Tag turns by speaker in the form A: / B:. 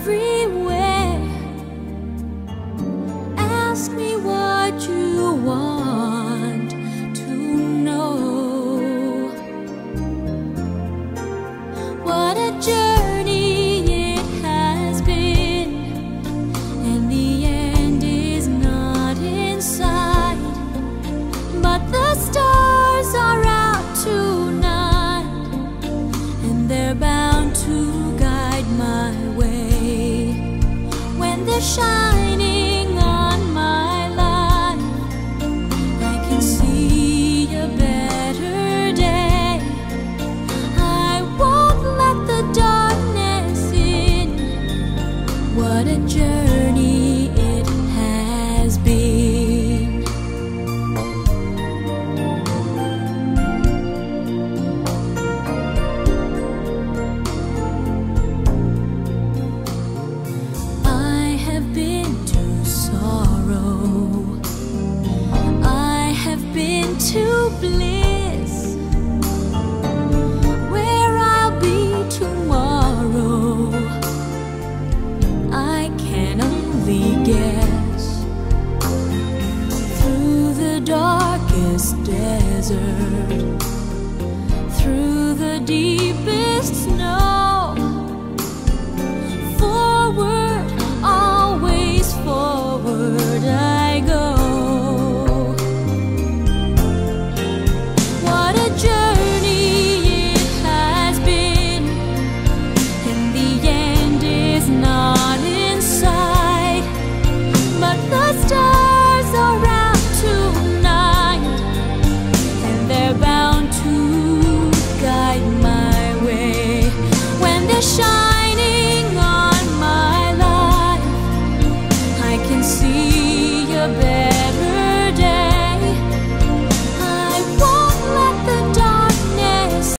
A: everywhere. Ask me what you want to know. What a journey it has been, and the end is not in sight. But the stars are out tonight, and they're bound to guide my way. When they're shining on my life, I can see a better day. I won't let the darkness in. What a journey it has been. I have been to sorrow, I have been to bliss. Where I'll be tomorrow, I can only guess. Through the darkest desert, through the deepest snow, forward, always forward I go. What a journey it has been, and the end is not in sight. But the stars are out tonight, and they're bound to guide my way. When they shine